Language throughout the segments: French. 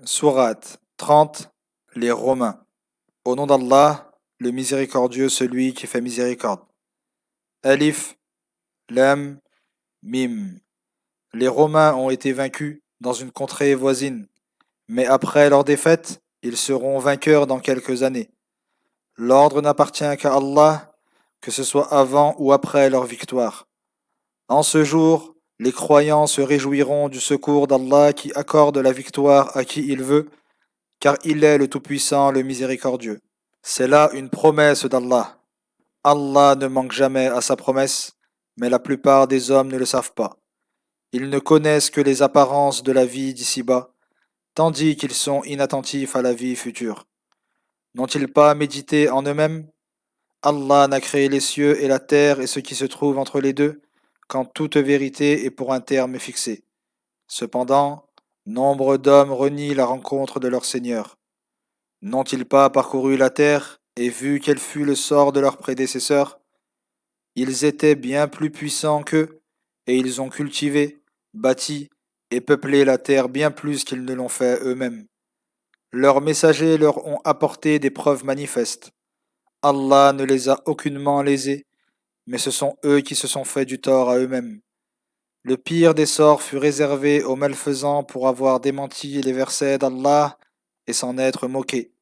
Sourate 30. Les Romains. Au nom d'Allah, le miséricordieux, celui qui fait miséricorde. Alif, Lam, Mim. Les Romains ont été vaincus dans une contrée voisine, mais après leur défaite, ils seront vainqueurs dans quelques années. L'ordre n'appartient qu'à Allah, que ce soit avant ou après leur victoire. En ce jour, les croyants se réjouiront du secours d'Allah qui accorde la victoire à qui il veut, car il est le Tout-Puissant, le Miséricordieux. C'est là une promesse d'Allah. Allah ne manque jamais à sa promesse, mais la plupart des hommes ne le savent pas. Ils ne connaissent que les apparences de la vie d'ici-bas, tandis qu'ils sont inattentifs à la vie future. N'ont-ils pas médité en eux-mêmes? Allah n'a créé les cieux et la terre et ce qui se trouve entre les deux, quand toute vérité est pour un terme fixé. Cependant, nombre d'hommes renient la rencontre de leur Seigneur. N'ont-ils pas parcouru la terre et vu quel fut le sort de leurs prédécesseurs? Ils étaient bien plus puissants qu'eux, et ils ont cultivé, bâti et peuplé la terre bien plus qu'ils ne l'ont fait eux-mêmes. Leurs messagers leur ont apporté des preuves manifestes. Allah ne les a aucunement lésés, mais ce sont eux qui se sont fait du tort à eux-mêmes. Le pire des sorts fut réservé aux malfaisants pour avoir démenti les versets d'Allah et s'en être moqués.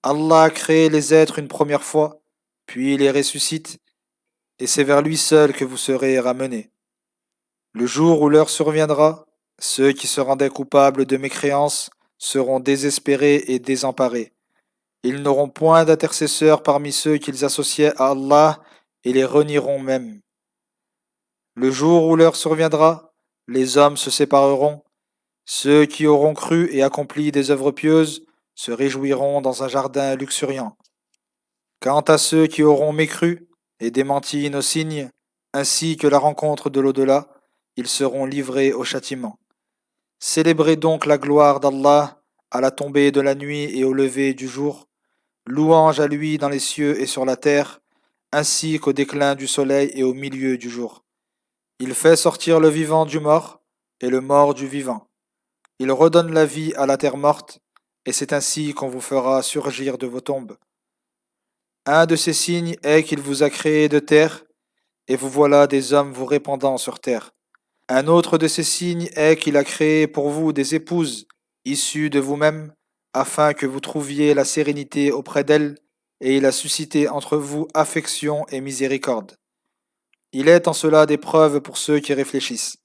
Allah a créé les êtres une première fois, puis les ressuscite, et c'est vers lui seul que vous serez ramenés. Le jour où l'heure surviendra, ceux qui se rendaient coupables de mécréance seront désespérés et désemparés. Ils n'auront point d'intercesseurs parmi ceux qu'ils associaient à Allah et les renieront même. Le jour où l'heure surviendra, les hommes se sépareront. Ceux qui auront cru et accompli des œuvres pieuses se réjouiront dans un jardin luxuriant. Quant à ceux qui auront mécru et démenti nos signes, ainsi que la rencontre de l'au-delà, ils seront livrés au châtiment. Célébrez donc la gloire d'Allah à la tombée de la nuit et au lever du jour. Louange à lui dans les cieux et sur la terre, ainsi qu'au déclin du soleil et au milieu du jour. Il fait sortir le vivant du mort et le mort du vivant. Il redonne la vie à la terre morte, et c'est ainsi qu'on vous fera surgir de vos tombes. Un de ces signes est qu'il vous a créé de terre, et vous voilà des hommes vous répandant sur terre. Un autre de ces signes est qu'il a créé pour vous des épouses, issues de vous-même, afin que vous trouviez la sérénité auprès d'elles, et il a suscité entre vous affection et miséricorde. Il est en cela des preuves pour ceux qui réfléchissent.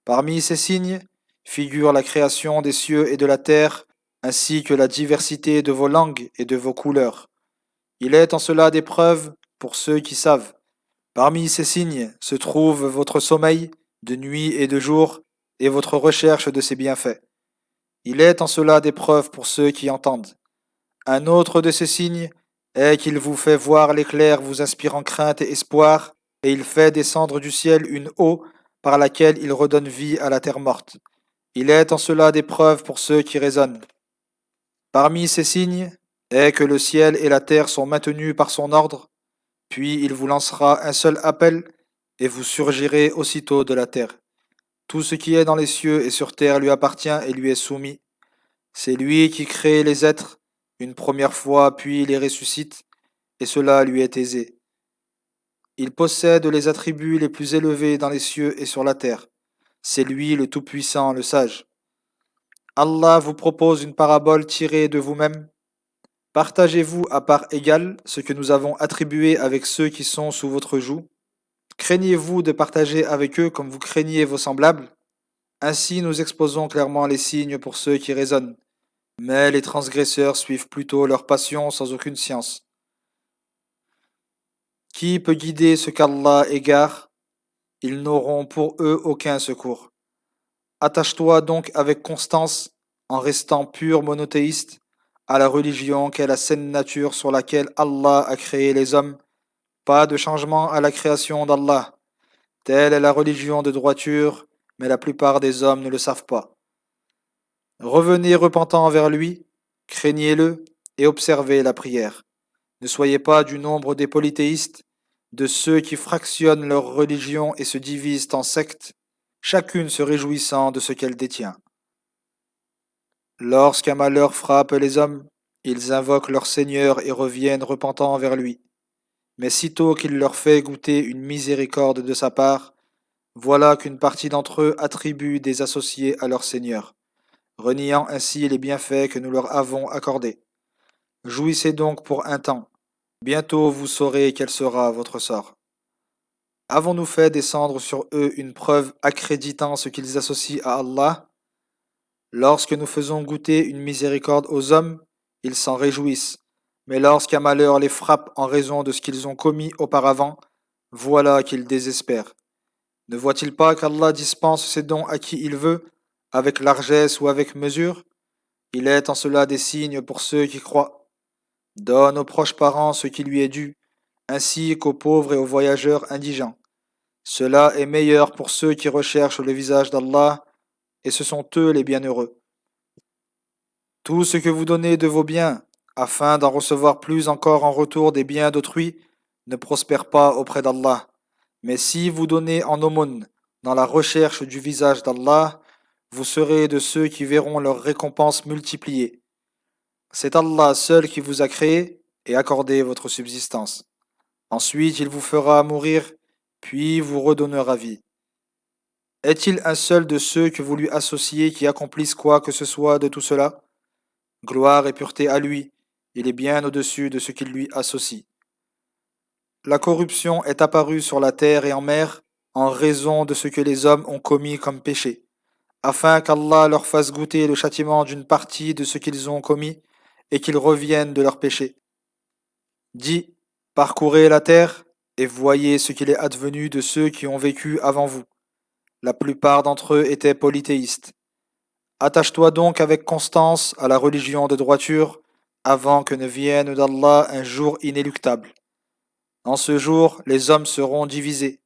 Parmi ces signes figure la création des cieux et de la terre, ainsi que la diversité de vos langues et de vos couleurs. Il est en cela des preuves pour ceux qui savent. Parmi ces signes se trouve votre sommeil, de nuit et de jour, et votre recherche de ses bienfaits. Il est en cela des preuves pour ceux qui entendent. Un autre de ces signes est qu'il vous fait voir l'éclair vous inspirant crainte et espoir, et il fait descendre du ciel une eau par laquelle il redonne vie à la terre morte. Il est en cela des preuves pour ceux qui raisonnent. Parmi ces signes est que le ciel et la terre sont maintenus par son ordre, puis il vous lancera un seul appel, et vous surgirez aussitôt de la terre. Tout ce qui est dans les cieux et sur terre lui appartient et lui est soumis. C'est lui qui crée les êtres une première fois, puis les ressuscite, et cela lui est aisé. Il possède les attributs les plus élevés dans les cieux et sur la terre. C'est lui le Tout-Puissant, le Sage. Allah vous propose une parabole tirée de vous-même. Partagez-vous à part égale ce que nous avons attribué avec ceux qui sont sous votre joug. Craignez-vous de partager avec eux comme vous craignez vos semblables? Ainsi nous exposons clairement les signes pour ceux qui raisonnent. Mais les transgresseurs suivent plutôt leur passion sans aucune science. Qui peut guider ce qu'Allah égare? Ils n'auront pour eux aucun secours. Attache-toi donc avec constance, en restant pur monothéiste, à la religion qu'est la saine nature sur laquelle Allah a créé les hommes. Pas de changement à la création d'Allah. Telle est la religion de droiture, mais la plupart des hommes ne le savent pas. Revenez repentant vers lui, craignez-le et observez la prière. Ne soyez pas du nombre des polythéistes, de ceux qui fractionnent leur religion et se divisent en sectes, chacune se réjouissant de ce qu'elle détient. Lorsqu'un malheur frappe les hommes, ils invoquent leur Seigneur et reviennent repentants vers lui. Mais sitôt qu'il leur fait goûter une miséricorde de sa part, voilà qu'une partie d'entre eux attribue des associés à leur Seigneur, reniant ainsi les bienfaits que nous leur avons accordés. Jouissez donc pour un temps. Bientôt vous saurez quel sera votre sort. Avons-nous fait descendre sur eux une preuve accréditant ce qu'ils associent à Allah? Lorsque nous faisons goûter une miséricorde aux hommes, ils s'en réjouissent. Mais lorsqu'un malheur les frappe en raison de ce qu'ils ont commis auparavant, voilà qu'ils désespèrent. Ne voit-il pas qu'Allah dispense ses dons à qui il veut, avec largesse ou avec mesure? Il est en cela des signes pour ceux qui croient. Donne aux proches parents ce qui lui est dû, ainsi qu'aux pauvres et aux voyageurs indigents. Cela est meilleur pour ceux qui recherchent le visage d'Allah, et ce sont eux les bienheureux. Tout ce que vous donnez de vos biens, afin d'en recevoir plus encore en retour des biens d'autrui, ne prospère pas auprès d'Allah. Mais si vous donnez en aumône, dans la recherche du visage d'Allah, vous serez de ceux qui verront leur récompense multipliée. C'est Allah seul qui vous a créé et accordé votre subsistance. Ensuite, il vous fera mourir, puis vous redonnera vie. Est-il un seul de ceux que vous lui associez qui accomplissent quoi que ce soit de tout cela? Gloire et pureté à lui, il est bien au-dessus de ce qu'il lui associe. La corruption est apparue sur la terre et en mer en raison de ce que les hommes ont commis comme péché, afin qu'Allah leur fasse goûter le châtiment d'une partie de ce qu'ils ont commis et qu'ils reviennent de leurs péchés. Dis, parcourez la terre et voyez ce qu'il est advenu de ceux qui ont vécu avant vous. La plupart d'entre eux étaient polythéistes. Attache-toi donc avec constance à la religion de droiture avant que ne vienne d'Allah un jour inéluctable. En ce jour, les hommes seront divisés.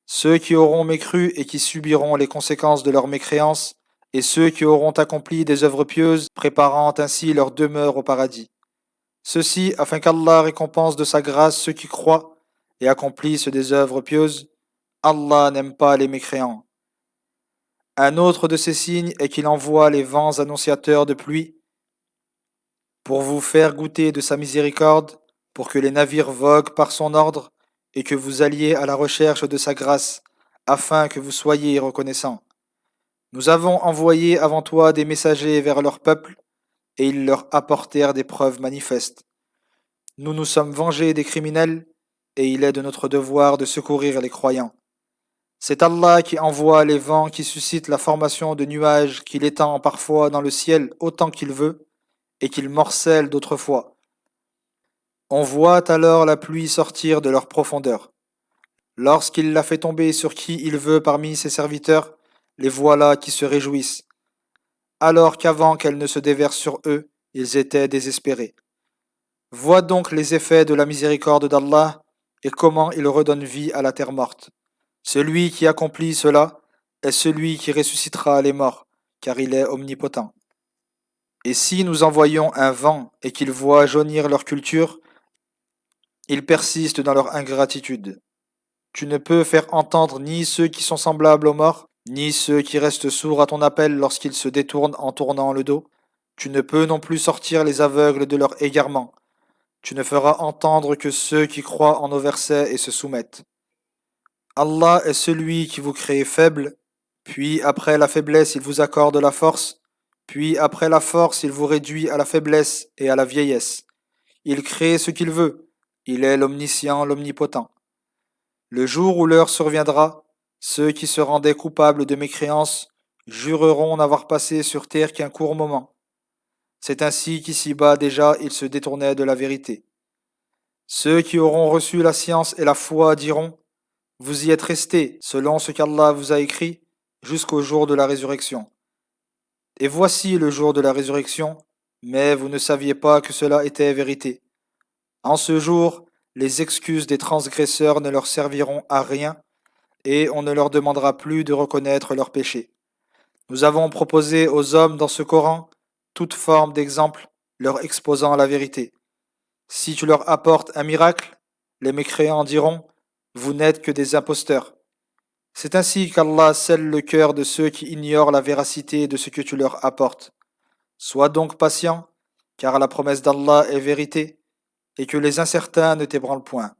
Ceux qui auront mécru et qui subiront les conséquences de leur mécréance, et ceux qui auront accompli des œuvres pieuses, préparant ainsi leur demeure au paradis. Ceci afin qu'Allah récompense de sa grâce ceux qui croient et accomplissent des œuvres pieuses. Allah n'aime pas les mécréants. Un autre de ces signes est qu'il envoie les vents annonciateurs de pluie pour vous faire goûter de sa miséricorde, pour que les navires voguent par son ordre et que vous alliez à la recherche de sa grâce, afin que vous soyez reconnaissants. Nous avons envoyé avant toi des messagers vers leur peuple, et ils leur apportèrent des preuves manifestes. Nous nous sommes vengés des criminels, et il est de notre devoir de secourir les croyants. C'est Allah qui envoie les vents qui suscitent la formation de nuages qu'il étend parfois dans le ciel autant qu'il veut, et qu'il morcelle d'autres fois. On voit alors la pluie sortir de leur profondeur. Lorsqu'il la fait tomber sur qui il veut parmi ses serviteurs, les voilà qui se réjouissent, alors qu'avant qu'elle ne se déverse sur eux, ils étaient désespérés. Vois donc les effets de la miséricorde d'Allah et comment il redonne vie à la terre morte. Celui qui accomplit cela est celui qui ressuscitera les morts, car il est omnipotent. Et si nous envoyons un vent et qu'il voit jaunir leur culture, ils persistent dans leur ingratitude. Tu ne peux faire entendre ni ceux qui sont semblables aux morts, ni ceux qui restent sourds à ton appel lorsqu'ils se détournent en tournant le dos. Tu ne peux non plus sortir les aveugles de leur égarement. Tu ne feras entendre que ceux qui croient en nos versets et se soumettent. Allah est celui qui vous crée faible, puis après la faiblesse il vous accorde la force, puis après la force il vous réduit à la faiblesse et à la vieillesse. Il crée ce qu'il veut, il est l'omniscient, l'omnipotent. Le jour où l'heure surviendra, ceux qui se rendaient coupables de mécréance jureront n'avoir passé sur terre qu'un court moment. C'est ainsi qu'ici-bas déjà ils se détournaient de la vérité. Ceux qui auront reçu la science et la foi diront: vous y êtes restés, selon ce qu'Allah vous a écrit, jusqu'au jour de la résurrection. Et voici le jour de la résurrection, mais vous ne saviez pas que cela était vérité. En ce jour, les excuses des transgresseurs ne leur serviront à rien, et on ne leur demandera plus de reconnaître leurs péchés. Nous avons proposé aux hommes dans ce Coran toute forme d'exemple leur exposant la vérité. Si tu leur apportes un miracle, les mécréants diront: vous n'êtes que des imposteurs. C'est ainsi qu'Allah scelle le cœur de ceux qui ignorent la véracité de ce que tu leur apportes. Sois donc patient, car la promesse d'Allah est vérité, et que les incertains ne t'ébranlent point.